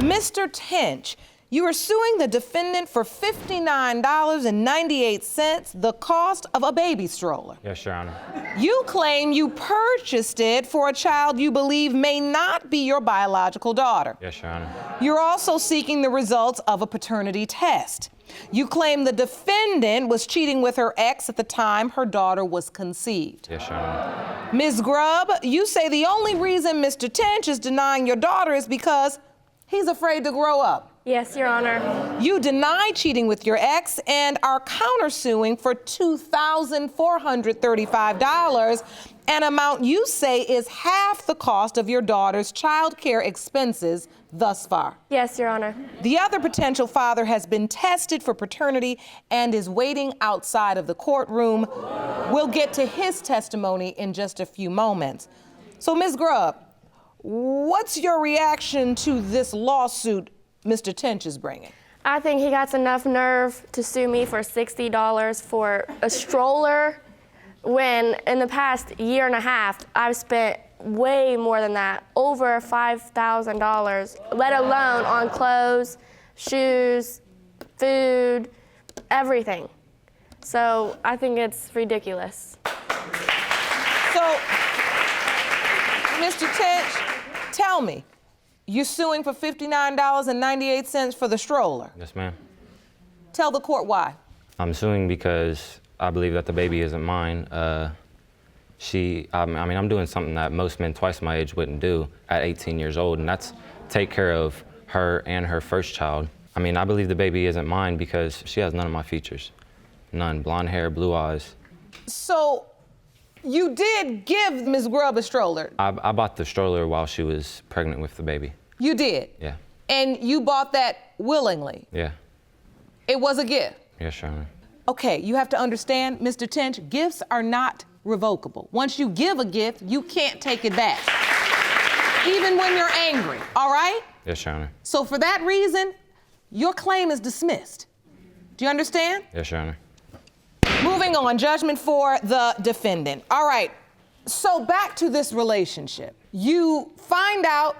Mr. Tinch, you are suing the defendant for $59.98, the cost of a baby stroller. Yes, Your Honor. You claim you purchased it for a child you believe may not be your biological daughter. Yes, Your Honor. You're also seeking the results of a paternity test. You claim the defendant was cheating with her ex at the time her daughter was conceived. Yes, Your Honor. Ms. Grubb, you say the only reason Mr. Tinch is denying your daughter is because he's afraid to grow up. Yes, Your Honor. You deny cheating with your ex and are countersuing for $2,435, an amount you say is half the cost of your daughter's child care expenses thus far. Yes, Your Honor. The other potential father has been tested for paternity and is waiting outside of the courtroom. We'll get to his testimony in just a few moments. So, Ms. Grubb, what's your reaction to this lawsuit Mr. Tinch is bringing? I think he got enough nerve to sue me for $60 for a stroller when in the past year and a half, I've spent way more than that, over $5,000, let alone on clothes, shoes, food, everything. So I think it's ridiculous. So, Mr. Tinch, tell me, you're suing for $59.98 for the stroller. Yes, ma'am. Tell the court why. I'm suing because I believe that the baby isn't mine. I'm doing something that most men twice my age wouldn't do at 18 years old, and that's take care of her and her first child. I believe the baby isn't mine because she has none of my features. None. Blonde hair, blue eyes. So, you did give Ms. Grubb a stroller. I bought the stroller while she was pregnant with the baby. You did? Yeah. And you bought that willingly? Yeah. It was a gift? Yes, Your Honor. Okay, you have to understand, Mr. Tinch, gifts are not revocable. Once you give a gift, you can't take it back. Even when you're angry, all right? Yes, Your Honor. So for that reason, your claim is dismissed. Do you understand? Yes, Your Honor. Moving on, judgment for the defendant. All right, so back to this relationship. You find out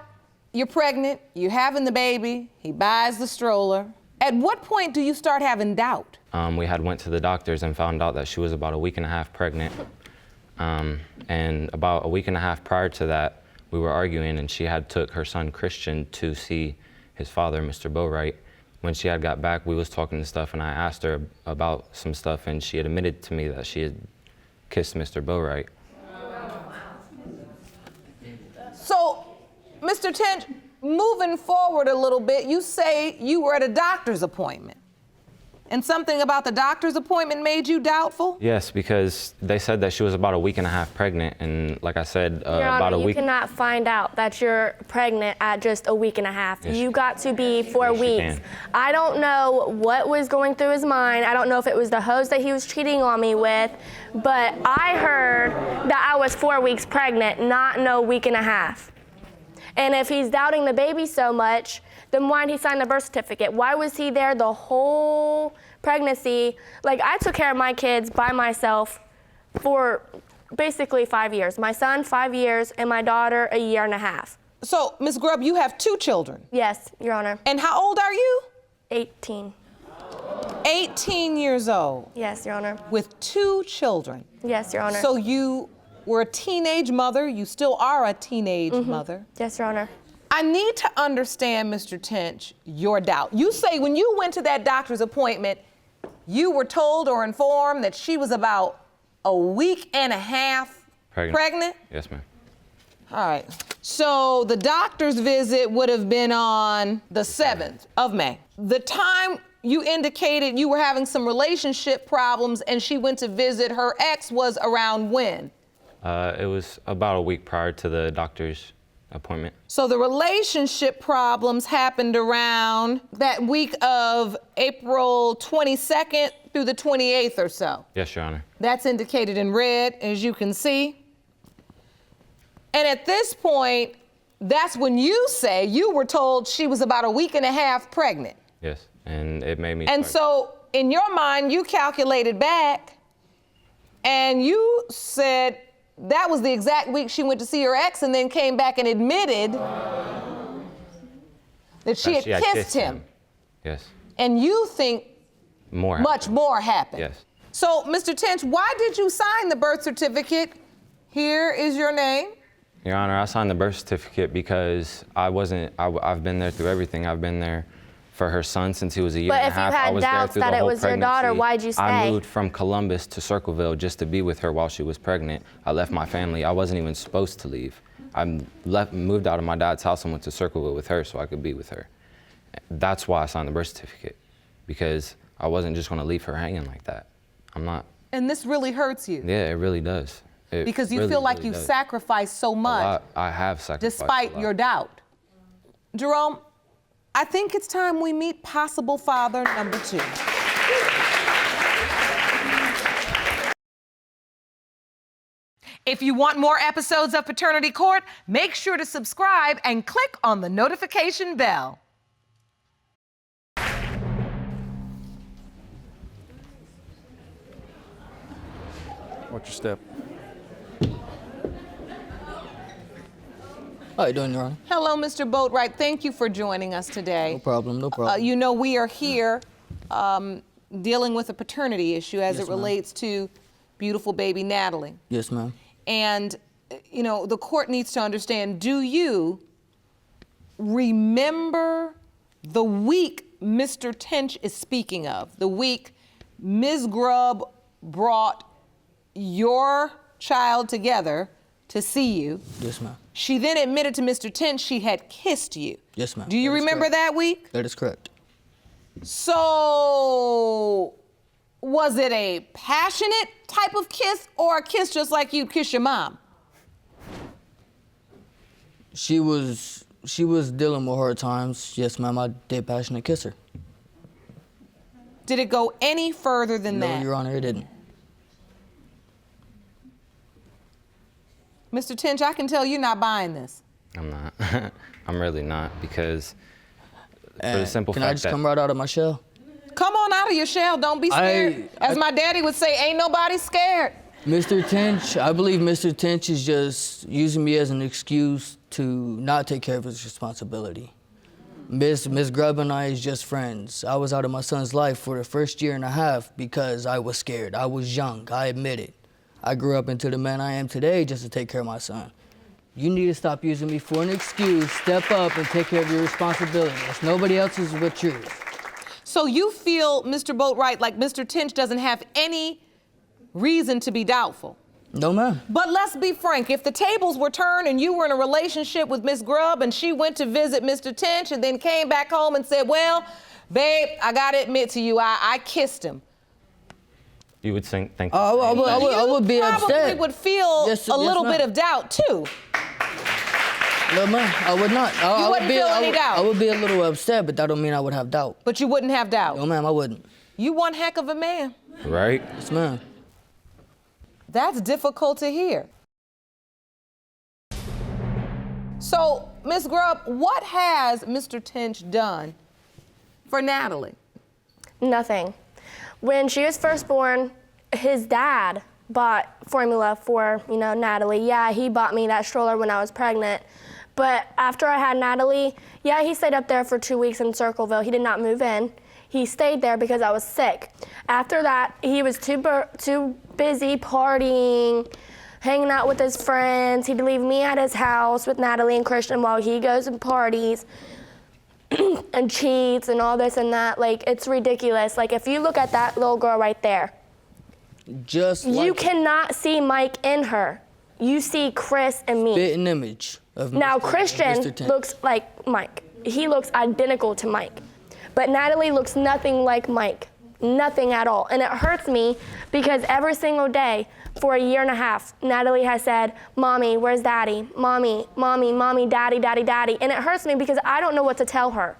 you're pregnant, you're having the baby, he buys the stroller. At what point do you start having doubt? We had went to the doctors and found out that she was about a week and a half pregnant. And about a week and a half prior to that, we were arguing and she had took her son Christian to see his father, Mr. Boatwright. When she had got back, we was talking and stuff, and I asked her about some stuff, and she had admitted to me that she had kissed Mr. Boatwright. So, Mr. Tinch, moving forward a little bit, you say you were at a doctor's appointment. And something about the doctor's appointment made you doubtful? Yes, because they said that she was about a week and a half pregnant, and like I said, Your Honor, about a week. You cannot find out that you're pregnant at just a week and a half. Yes, you got to be 4 yes, weeks. I don't know what was going through his mind. I don't know if it was the hose that he was cheating on me with, but I heard that I was 4 weeks pregnant, not no week and a half. And if he's doubting the baby so much, then why did he sign the birth certificate? Why was he there the whole pregnancy? Like, I took care of my kids by myself for basically 5 years. My son, 5 years, and my daughter, a year and a half. So, Ms. Grubb, you have 2 children? Yes, Your Honor. And how old are you? 18. 18 years old. Yes, Your Honor. With 2 children. Yes, Your Honor. So you were a teenage mother, you still are a teenage mother. Yes, Your Honor. I need to understand, Mr. Tinch, your doubt. You say when you went to that doctor's appointment, you were told or informed that she was about a week and a half pregnant? Yes, ma'am. All right. So the doctor's visit would have been on the 7th of May. The time you indicated you were having some relationship problems and she went to visit her ex was around when? It was about a week prior to the doctor's appointment. So the relationship problems happened around that week of April 22nd through the 28th or so. Yes, Your Honor. That's indicated in red, as you can see. And at this point, that's when you say you were told she was about a week and a half pregnant. Yes, and it made me. And so in your mind, you calculated back and you said that was the exact week she went to see her ex and then came back and admitted That she had kissed him. Yes. And you think much more happened. Yes. So, Mr. Tinch, why did you sign the birth certificate? Here is your name. Your Honor, I signed the birth certificate because I've been there through everything. I've been there for her son since he was a year and a half. But if you had doubts that it was your daughter, why'd you stay? I moved from Columbus to Circleville just to be with her while she was pregnant. I left my family. I wasn't even supposed to leave. I moved out of my dad's house and went to Circleville with her so I could be with her. That's why I signed the birth certificate, because I wasn't just going to leave her hanging like that. I'm not. And this really hurts you. Yeah, it really does. Because you feel like you've sacrificed so much. I have sacrificed despite your doubt. Jerome, I think it's time we meet possible father number 2. If you want more episodes of Paternity Court, make sure to subscribe and click on the notification bell. What's your step? How you doing, Your Honor? Hello, Mr. Boatwright. Thank you for joining us today. No problem, no problem. You know, we are here dealing with a paternity issue as it relates to beautiful baby Natalie. Yes, ma'am. And, you know, the court needs to understand, do you remember the week Mr. Tinch is speaking of? The week Ms. Grubb brought your child together to see you. Yes, ma'am. She then admitted to Mr. Tinch she had kissed you. Yes, ma'am. Do you remember that week? That is correct. So, was it a passionate type of kiss or a kiss just like you'd kiss your mom? She was dealing with hard times. Yes, ma'am, I did passionate kiss her. Did it go any further than that? No, Your Honor, it didn't. Mr. Tinch, I can tell you're not buying this. I'm not. I'm really not, because for the simple fact that... Can I just come right out of my shell? Come on out of your shell. Don't be scared. As my daddy would say, ain't nobody scared. Mr. Tinch, I believe Mr. Tinch is just using me as an excuse to not take care of his responsibility. Miss Grubb and I is just friends. I was out of my son's life for the first year and a half because I was scared. I was young, I admit it. I grew up into the man I am today just to take care of my son. You need to stop using me for an excuse, step up and take care of your responsibility. It's nobody else's but yours. So you feel, Mr. Boatwright, like Mr. Tinch doesn't have any reason to be doubtful? No, ma'am. But let's be frank, if the tables were turned and you were in a relationship with Miss Grubb and she went to visit Mr. Tinch and then came back home and said, well, babe, I gotta admit to you, I kissed him. You would think I would be upset. You probably would feel a little bit of doubt, too. No, ma'am, I would not. You wouldn't feel any doubt? I would be a little upset, but that don't mean I would have doubt. But you wouldn't have doubt? No, ma'am, I wouldn't. You one heck of a man. Right? Yes, ma'am. That's difficult to hear. So, Ms. Grubb, what has Mr. Tinch done for Natalie? Nothing. When she was first born, his dad bought formula for, Natalie. Yeah, he bought me that stroller when I was pregnant. But after I had Natalie, yeah, he stayed up there for 2 weeks in Circleville. He did not move in. He stayed there because I was sick. After that, he was too busy partying, hanging out with his friends. He'd leave me at his house with Natalie and Christian while he goes and parties and cheats and all this and that. Like, it's ridiculous. Like, if you look at that little girl right there, you cannot see Mike in her. You see Chris and me. Spitting image of now, Christian looks like Mike. He looks identical to Mike. But Natalie looks nothing like Mike, nothing at all. And it hurts me because every single day for a year and a half, Natalie has said, Mommy, where's Daddy? Mommy, Mommy, Mommy, Daddy, Daddy, Daddy. And it hurts me because I don't know what to tell her.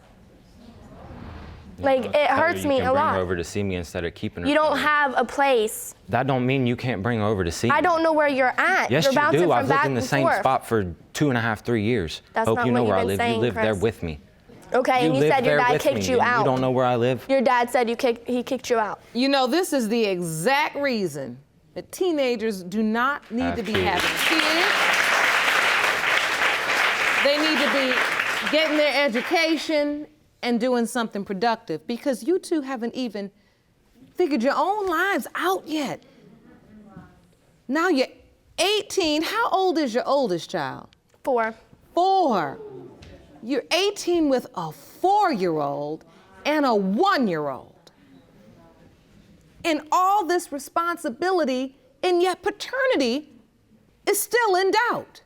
Like, it hurts me a lot. You can bring her over to see me instead of keeping her. You don't have a place. That don't mean you can't bring her over to see me. I don't know where you're at. Yes, you're you bouncing do. from I've lived in the same forth. spot for 2.5, 3 years. That's Hope not you know what where I you've live. been saying, You live there Chris. with me. Okay, and you said your dad kicked you out. You don't know where I live? Your dad said he kicked you out. You know, this is the exact reason that teenagers do not need to be having kids. They need to be getting their education and doing something productive, because you two haven't even figured your own lives out yet. Now you're 18. How old is your oldest child? 4. 4. You're 18 with a 4-year-old and a 1-year-old. And all this responsibility, and yet paternity is still in doubt.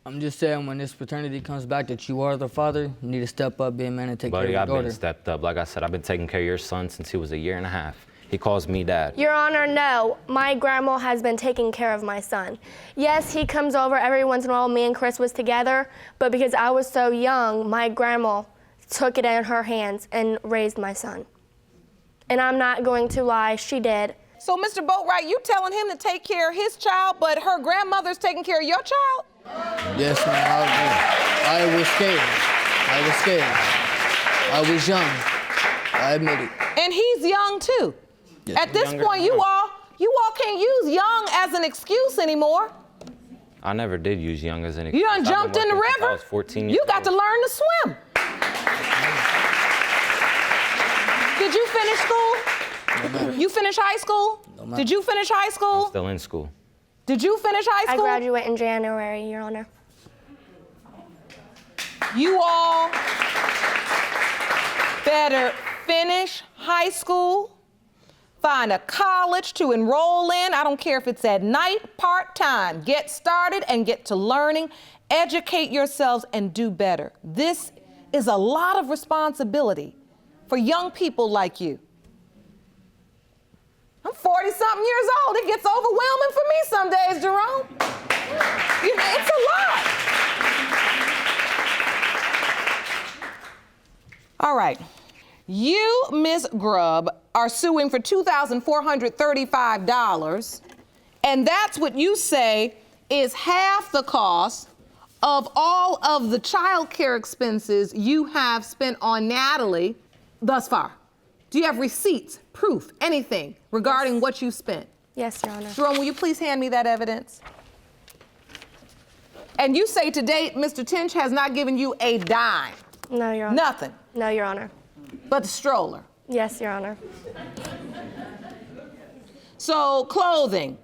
I'm just saying, when this paternity comes back that you are the father, you need to step up, be a man, and take care of Buddy, your I've daughter. been stepped up. Like I said, I've been taking care of your son since he was 1.5 years. He calls me dad. Your Honor, no. My grandma has been taking care of my son. Yes, he comes over every once in a while. Me and Chris was together, but because I was so young, my grandma took it in her hands and raised my son. And I'm not going to lie, she did. So, Mr. Boatwright, you telling him to take care of his child, but her grandmother's taking care of your child? Yes, ma'am, I was scared. I was scared. I was young. I admit it. And he's young too. Yes. At this point, you all can't use young as an excuse anymore. I never did use young as an excuse. You done jumped in the I river. was 14 years You got old. to learn to swim. Did you finish school? You finish high school? No, ma'am. Did you finish high I'm school? still in school. Did you finish high I school? graduate in January, Your Honor. You all better finish high school, find a college to enroll in. I don't care if it's at night, part-time. Get started and get to learning. Educate yourselves and do better. This is a lot of responsibility for young people like you. I'm 40-something years old. It gets overwhelming for me some days, Jerome. It's a lot. All right. You, Ms. Grubb, are suing for $2,435, and that's what you say is half the cost of all of the child care expenses you have spent on Natalie thus far. Do you have receipts, proof, anything regarding what you spent? Yes, Your Honor. Jerome, will you please hand me that evidence? And you say to date, Mr. Tinch has not given you a dime. No, Your Honor. Nothing. No, Your Honor. But the stroller. Yes, Your Honor. So clothing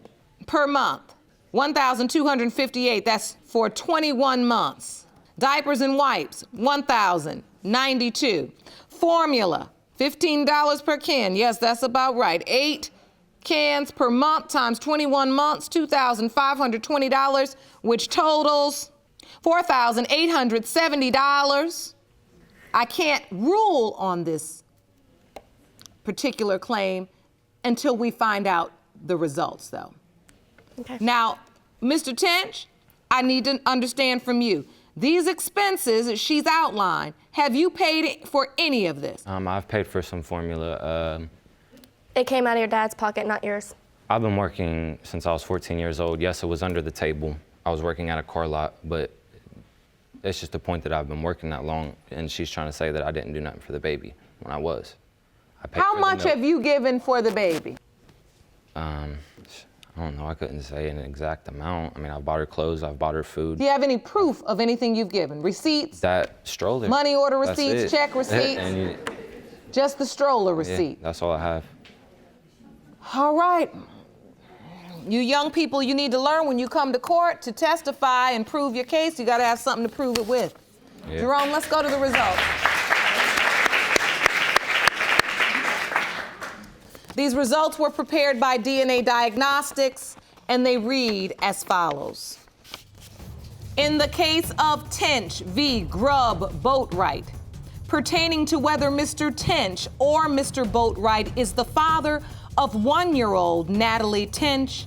per month, $1,258. That's for 21 months. Diapers and wipes, $1,092. Formula, $15 per can. Yes, that's about right. 8 cans per month times 21 months, $2,520, which totals $4,870. I can't rule on this particular claim until we find out the results, though. Okay. Now, Mr. Tinch, I need to understand from you. These expenses she's outlined, have you paid for any of this? I've paid for some formula. It came out of your dad's pocket, not yours. I've been working since I was 14 years old. Yes, it was under the table. I was working at a car lot, but it's just the point that I've been working that long, and she's trying to say that I didn't do nothing for the baby when I was. I paid How for the much milk. have you given for the baby? I don't know. I couldn't say an exact amount. I mean, I've bought her clothes. I've bought her food. Do you have any proof of anything you've given? Receipts? That stroller. Money order That's receipts, it. check receipts? And Just the stroller yeah, receipt? that's all I have. All right. You young people, you need to learn when you come to court to testify and prove your case, you got to have something to prove it with. Yeah. Jerome, let's go to the results. These results were prepared by DNA Diagnostics, and they read as follows. In the case of Tinch v. Grubb Boatwright, pertaining to whether Mr. Tinch or Mr. Boatwright is the father of 1-year-old Natalie Tinch,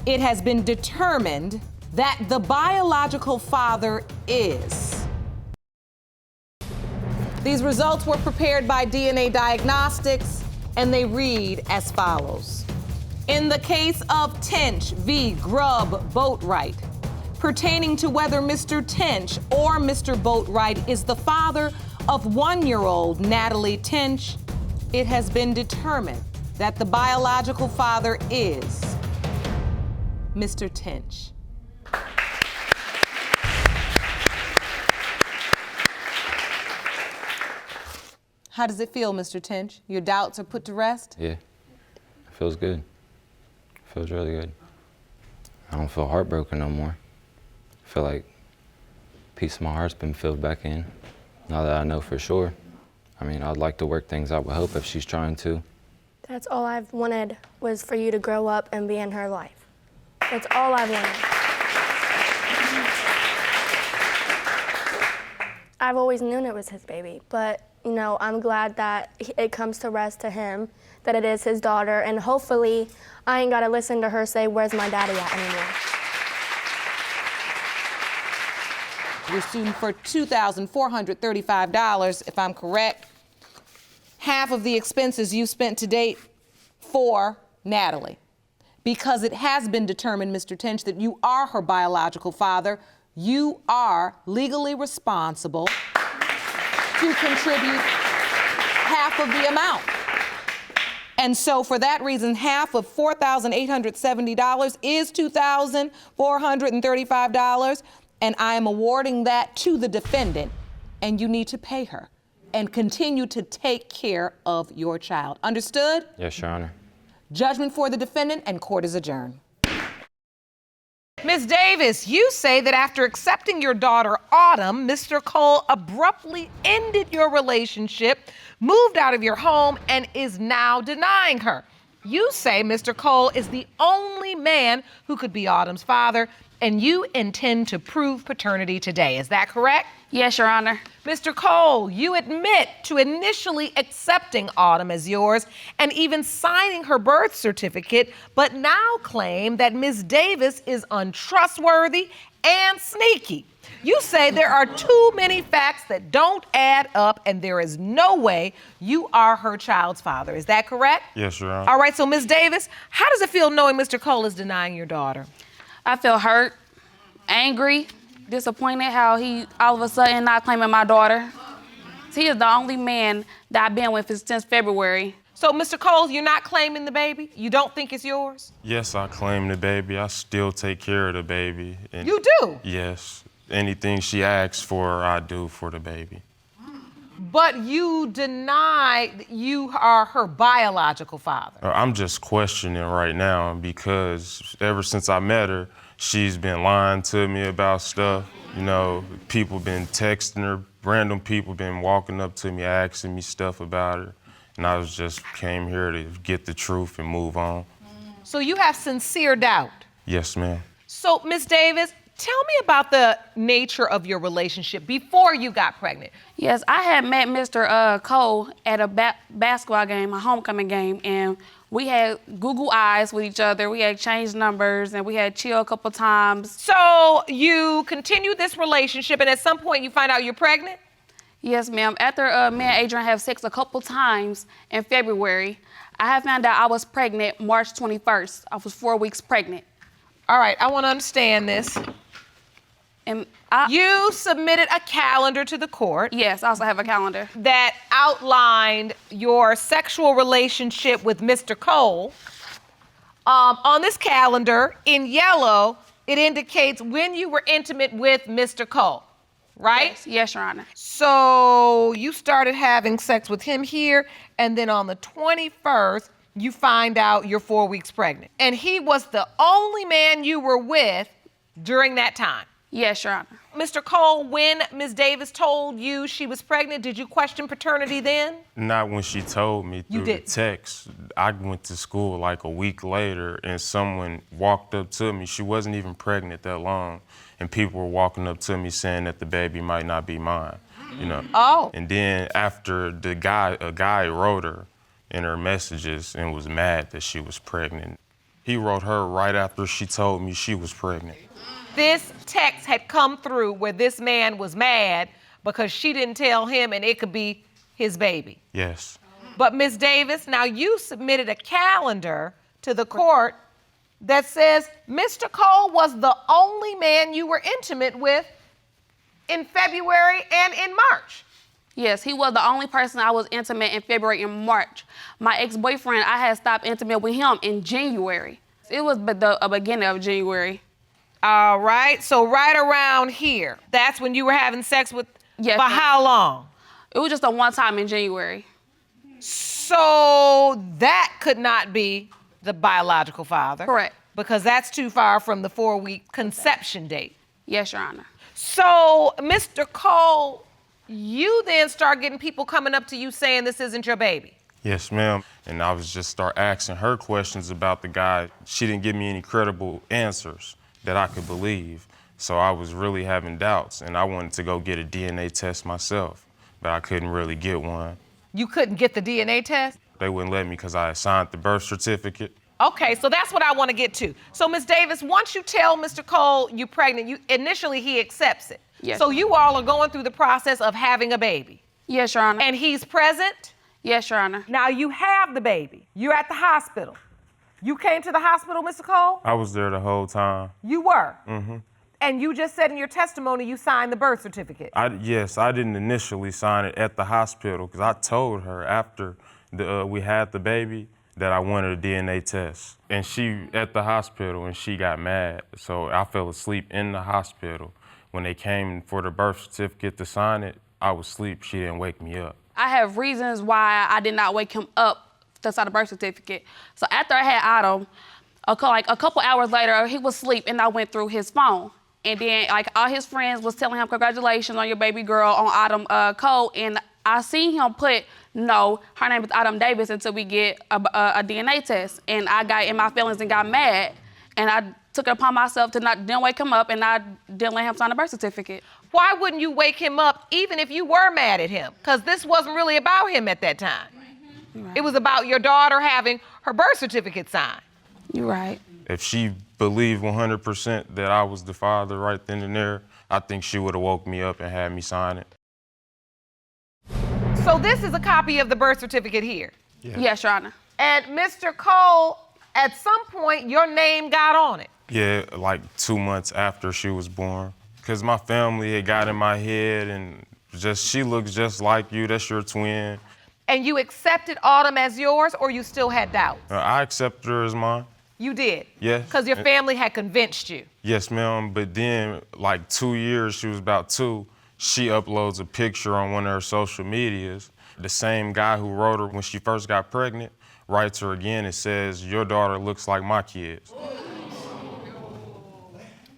it has been determined that the biological father is. These results were prepared by DNA Diagnostics, and they read as follows. In the case of Tinch v. Grubb Boatwright, pertaining to whether Mr. Tinch or Mr. Boatwright is the father of 1-year-old Natalie Tinch, it has been determined that the biological father is Mr. Tinch. How does it feel, Mr. Tinch? Your doubts are put to rest? Yeah, it feels good. It feels really good. I don't feel heartbroken no more. I feel like a piece of my heart's been filled back in, now that I know for sure. I mean, I'd like to work things out with Hope if she's trying to. That's all I've wanted, was for you to grow up and be in her life. That's all I've wanted. I've always known it was his baby, but you know, I'm glad that it comes to rest to him, that it is his daughter, and hopefully I ain't gotta listen to her say, "Where's my daddy at?" anymore. You're suing for $2,435, if I'm correct. Half of the expenses you spent to date for Natalie. Because it has been determined, Mr. Tinch, that you are her biological father, you are legally responsible to contribute half of the amount. And so for that reason, half of $4,870 is $2,435, and I am awarding that to the defendant, and you need to pay her and continue to take care of your child. Understood? Yes, Your Honor. Judgment for the defendant, and court is adjourned. Ms. Davis, you say that after accepting your daughter, Autumn, Mr. Cole abruptly ended your relationship, moved out of your home, and is now denying her. You say Mr. Cole is the only man who could be Autumn's father, and you intend to prove paternity today. Is that correct? Yes, Your Honor. Mr. Cole, you admit to initially accepting Autumn as yours and even signing her birth certificate, but now claim that Ms. Davis is untrustworthy and sneaky. You say there are too many facts that don't add up and there is no way you are her child's father. Is that correct? Yes, Your Honor. All right, so Ms. Davis, how does it feel knowing Mr. Cole is denying your daughter? I feel hurt, angry, disappointed how he all of a sudden not claiming my daughter. He is the only man that I've been with since February. So, Mr. Cole, you're not claiming the baby? You don't think it's yours? Yes, I claim the baby. I still take care of the baby. And You do? yes. Anything she asks for, I do for the baby. But you deny that you are her biological father. I'm just questioning right now because ever since I met her, she's been lying to me about stuff. You know, people been texting her, random people been walking up to me, asking me stuff about her. And I just came here to get the truth and move on. So you have sincere doubt. Yes, ma'am. So, Ms. Davis, tell me about the nature of your relationship before you got pregnant. Yes, I had met Mr. Cole at a basketball game, a homecoming game, and we had Google eyes with each other. We had changed numbers, and we had chill a couple times. So you continued this relationship, and at some point you find out you're pregnant? Yes, ma'am. After me and Adrian have sex a couple times in February, I have found out I was pregnant March 21st. I was 4 weeks pregnant. All right, I want to understand this. And You submitted a calendar to the court yes, I also have a calendar. that outlined your sexual relationship with Mr. Cole. On this calendar, in yellow, it indicates when you were intimate with Mr. Cole, right? Yes, Your Honor. So you started having sex with him here, and then on the 21st, you find out you're 4 weeks pregnant. And he was the only man you were with during that time. Yes, Your Honor. Mr. Cole, when Ms. Davis told you she was pregnant, did you question paternity then? Not when she told me You through the didn't? text. I went to school like a week later and someone walked up to me. She wasn't even pregnant that long. And people were walking up to me saying that the baby might not be mine, you know. Oh. And then after a guy wrote her in her messages and was mad that she was pregnant. He wrote her right after she told me she was pregnant. This text had come through where this man was mad because she didn't tell him and it could be his baby. Yes. But Ms. Davis, now you submitted a calendar to the court that says Mr. Cole was the only man you were intimate with in February and in March. Yes, he was the only person I was intimate in February and March. My ex-boyfriend, I had stopped intimate with him in January. It was the beginning of January. All right, so right around here, that's when you were having sex with, Yes, for ma'am. how long? It was just a one time in January. So that could not be the biological father. Correct. Because that's too far from the 4-week conception date. Yes, Your Honor. So, Mr. Cole, you then start getting people coming up to you saying this isn't your baby. Yes, ma'am. And I was just start asking her questions about the guy. She didn't give me any credible answers that I could believe. So I was really having doubts, and I wanted to go get a DNA test myself, but I couldn't really get one. You couldn't get the DNA test? They wouldn't let me because I had signed the birth certificate. Okay, so that's what I want to get to. So, Ms. Davis, once you tell Mr. Cole you're pregnant, initially he accepts it. Yes. So you all are going through the process of having a baby. Yes, Your Honor. And he's present? Yes, Your Honor. Now you have the baby. You're at the hospital. You came to the hospital, Mr. Cole? I was there the whole time. You were? Mm-hmm. And you just said in your testimony you signed the birth certificate. Yes, I didn't initially sign it at the hospital because I told her after we had the baby that I wanted a DNA test. And she at the hospital and she got mad. So I fell asleep in the hospital. When they came for the birth certificate to sign it, I was asleep. She didn't wake me up. I have reasons why I did not wake him up to sign the birth certificate. So after I had Adam, a couple hours later, he was asleep and I went through his phone. And then all his friends was telling him, congratulations on your baby girl on Adam Cole. And I seen him put, no, her name is Adam Davis until we get a DNA test. And I got in my feelings and got mad. And I took it upon myself to didn't wake him up and I didn't let him sign the birth certificate. Why wouldn't you wake him up even if you were mad at him? Because this wasn't really about him at that time. Right. It was about your daughter having her birth certificate signed. You're right. If she believed 100% that I was the father right then and there, I think she would have woke me up and had me sign it. So this is a copy of the birth certificate here? Yeah. Yes, Your Honor. And Mr. Cole, at some point, your name got on it. Yeah, like 2 months after she was born. Because my family had got in my head and she looks just like you, that's your twin. And you accepted Autumn as yours, or you still had doubts? I accepted her as mine. You did? Yes. Because your family had convinced you? Yes, ma'am, but then like 2 years, she was about 2, she uploads a picture on one of her social medias. The same guy who wrote her when she first got pregnant writes her again and says, your daughter looks like my kids.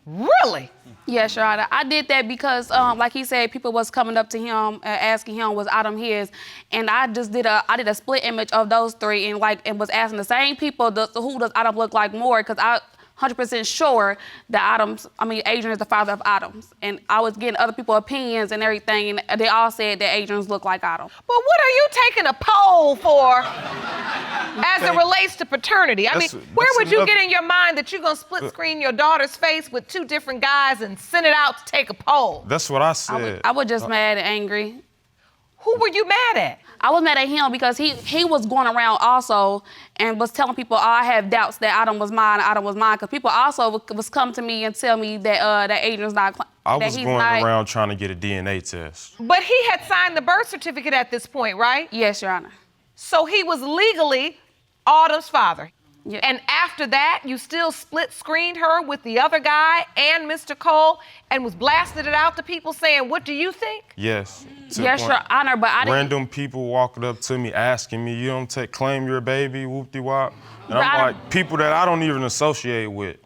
Really? Yes, Your Honor. I did that because, like he said, people was coming up to him asking him was Adam his, and I just did a split image of those three and was asking the same people who does Adam look like more, because I 100% sure that Adrian is the father of Adams, and I was getting other people's opinions and everything, and they all said that Adrian's look like Adam. But what are you taking a poll for as it relates to paternity? Where would you get in your mind that you're gonna split screen your daughter's face with 2 different guys and send it out to take a poll? That's what I said. I was just mad and angry. Who were you mad at? I was mad at him because he was going around also and was telling people, I have doubts that Adam was mine, because people also was coming to me and tell me that Adrian's not. I was going around trying to get a DNA test. But he had signed the birth certificate at this point, right? Yes, Your Honor. So he was legally Autumn's father. Yeah. And after that, you still split screened her with the other guy and Mr. Cole and was blasting it out to people saying, what do you think? Yes. Yes, Your Honor, but I didn't. Random people walking up to me asking me, you don't claim your baby, whoop-de-wop. And I'm like, people that I don't even associate with.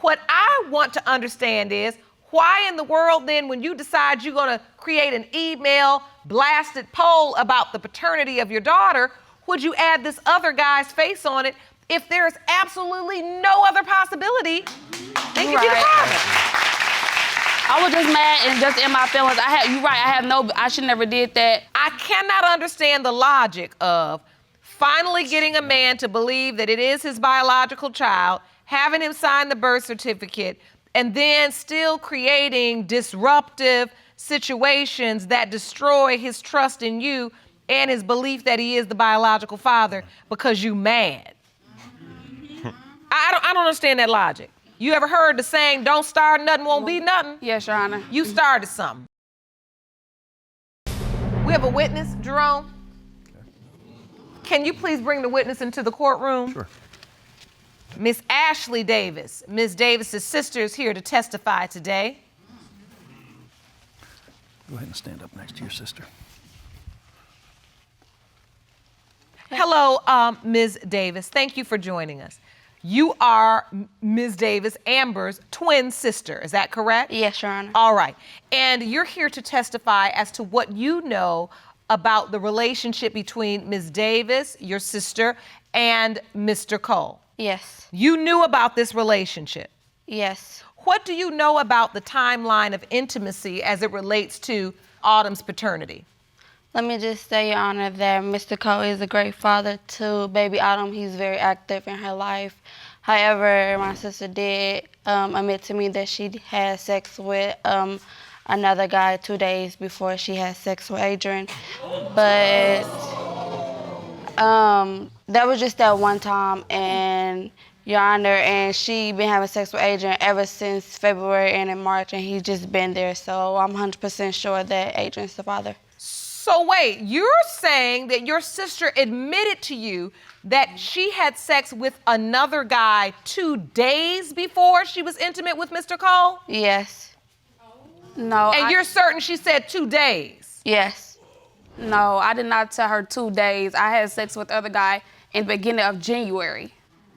What I want to understand is, why in the world then, when you decide you're gonna create an email blasted poll about the paternity of your daughter, would you add this other guy's face on it if there's absolutely no other possibility they could be the father? I was just mad and just in my feelings. I should never did that. I cannot understand the logic of finally getting a man to believe that it is his biological child, having him sign the birth certificate, and then still creating disruptive situations that destroy his trust in you and his belief that he is the biological father because you mad. I don't understand that logic. You ever heard the saying, don't start nothing, won't be nothing? Yes, Your Honor. You started something. We have a witness, Jerome. Can you please bring the witness into the courtroom? Sure. Miss Ashley Davis, Ms. Davis's sister, is here to testify today. Go ahead and stand up next to your sister. Hello, Ms. Davis. Thank you for joining us. You are Ms. Davis, Amber's twin sister. Is that correct? Yes, Your Honor. All right. And you're here to testify as to what you know about the relationship between Ms. Davis, your sister, and Mr. Cole. Yes. You knew about this relationship. Yes. What do you know about the timeline of intimacy as it relates to Autumn's paternity? Let me just say, Your Honor, that Mr. Cole is a great father to baby Autumn. He's very active in her life. However, my sister did admit to me that she had sex with another guy 2 days before she had sex with Adrian. But that was just that one time, and Your Honor, and she been having sex with Adrian ever since February and in March, and he's just been there. So I'm 100% sure that Adrian's the father. So wait, you're saying that your sister admitted to you that she had sex with another guy 2 days before she was intimate with Mr. Cole? Yes. No. And you're certain she said 2 days? Yes. No, I did not tell her 2 days. I had sex with the other guy in the beginning of January.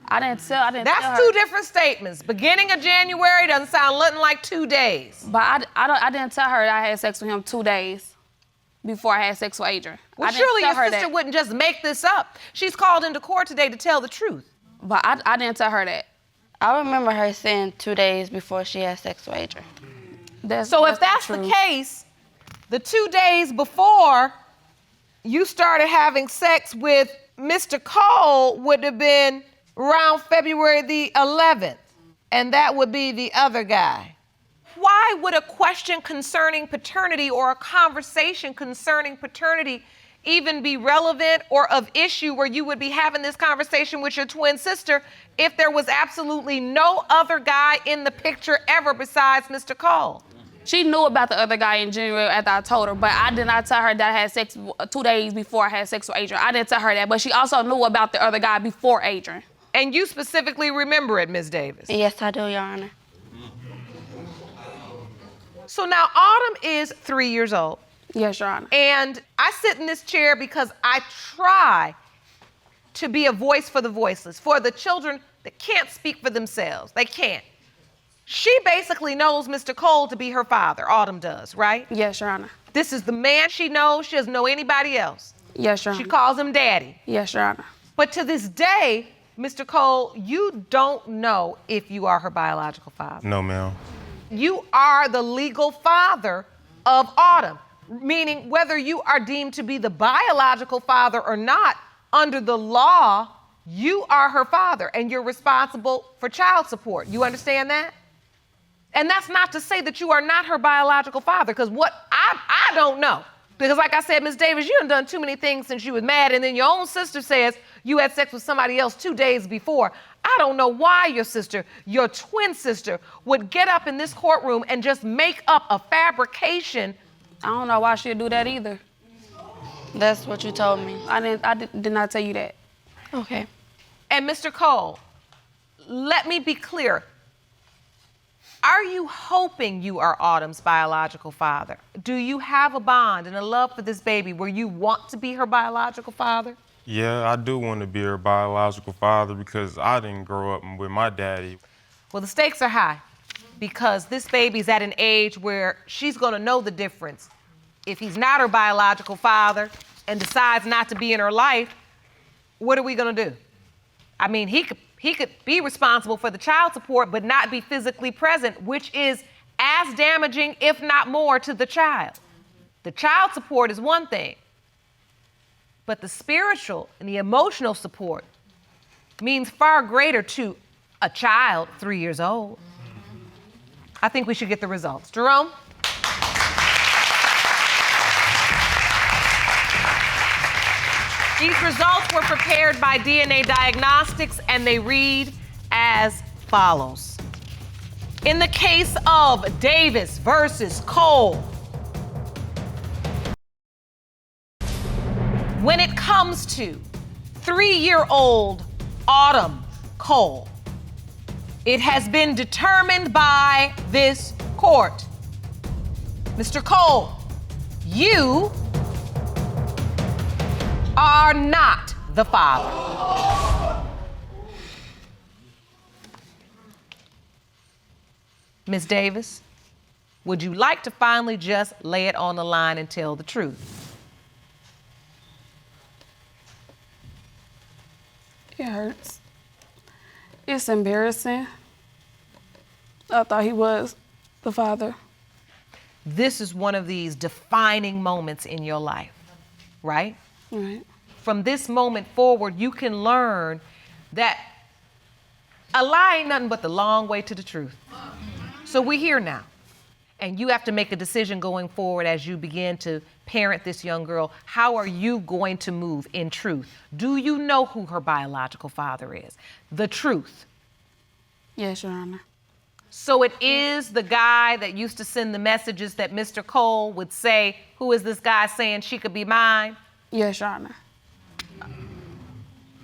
I didn't tell her. That's two different statements. Beginning of January doesn't sound nothing like 2 days. But I didn't tell her that I had sex with him 2 days before I had sex with Adrian. Well, surely your sister wouldn't just make this up. She's called into court today to tell the truth. But I didn't tell her that. I remember her saying 2 days before she had sex with Adrian. So if that's the case, the 2 days before you started having sex with Mr. Cole would have been around February the 11th, and that would be the other guy. Why would a question concerning paternity or a conversation concerning paternity even be relevant or of issue where you would be having this conversation with your twin sister if there was absolutely no other guy in the picture ever besides Mr. Cole? She knew about the other guy in January after I told her, but I did not tell her that I had sex 2 days before I had sex with Adrian. I didn't tell her that, but she also knew about the other guy before Adrian. And you specifically remember it, Ms. Davis? Yes, I do, Your Honor. So now Autumn is 3 years old. Yes, Your Honor. And I sit in this chair because I try to be a voice for the voiceless, for the children that can't speak for themselves. They can't. She basically knows Mr. Cole to be her father. Autumn does, right? Yes, Your Honor. This is the man she knows. She doesn't know anybody else. Yes, Your Honor. She calls him daddy. Yes, Your Honor. But to this day, Mr. Cole, you don't know if you are her biological father. No, ma'am. You are the legal father of Autumn, meaning whether you are deemed to be the biological father or not, under the law, you are her father and you're responsible for child support. You understand that? And that's not to say that you are not her biological father, because what I don't know. Because like I said, Ms. Davis, you done too many things since you was mad, and then your own sister says you had sex with somebody else 2 days before. I don't know why your sister, your twin sister, would get up in this courtroom and just make up a fabrication. I don't know why she'd do that either. That's what you told me. I did not tell you that. Okay. And Mr. Cole, let me be clear. Are you hoping you are Autumn's biological father? Do you have a bond and a love for this baby where you want to be her biological father? Yeah, I do want to be her biological father because I didn't grow up with my daddy. Well, the stakes are high because this baby's at an age where she's going to know the difference. If he's not her biological father and decides not to be in her life, what are we going to do? I mean, he could be responsible for the child support but not be physically present, which is as damaging, if not more, to the child. The child support is one thing, but the spiritual and the emotional support means far greater to a child 3 years old. I think we should get the results. Jerome? These results were prepared by DNA Diagnostics, and they read as follows. In the case of Davis versus Cole, when it comes to 3-year-old Autumn Cole, it has been determined by this court. Mr. Cole, you are not the father. Ms. Davis, would you like to finally just lay it on the line and tell the truth? It hurts. It's embarrassing. I thought he was the father. This is one of these defining moments in your life, right? Right. From this moment forward, you can learn that a lie ain't nothing but the long way to the truth. So we're here now. And you have to make a decision going forward as you begin to parent this young girl. How are you going to move in truth? Do you know who her biological father is? The truth. Yes, Your Honor. So it is the guy that used to send the messages that Mr. Cole would say, who is this guy saying she could be mine? Yes, Your Honor.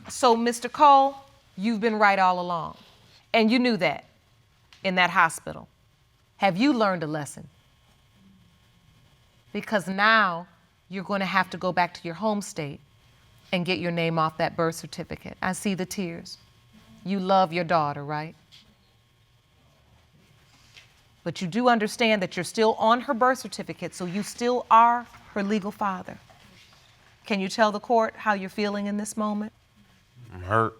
So, Mr. Cole, you've been right all along. And you knew that in that hospital. Have you learned a lesson? Because now you're going to have to go back to your home state and get your name off that birth certificate. I see the tears. You love your daughter, right? But you do understand that you're still on her birth certificate, so you still are her legal father. Can you tell the court how you're feeling in this moment? I'm hurt.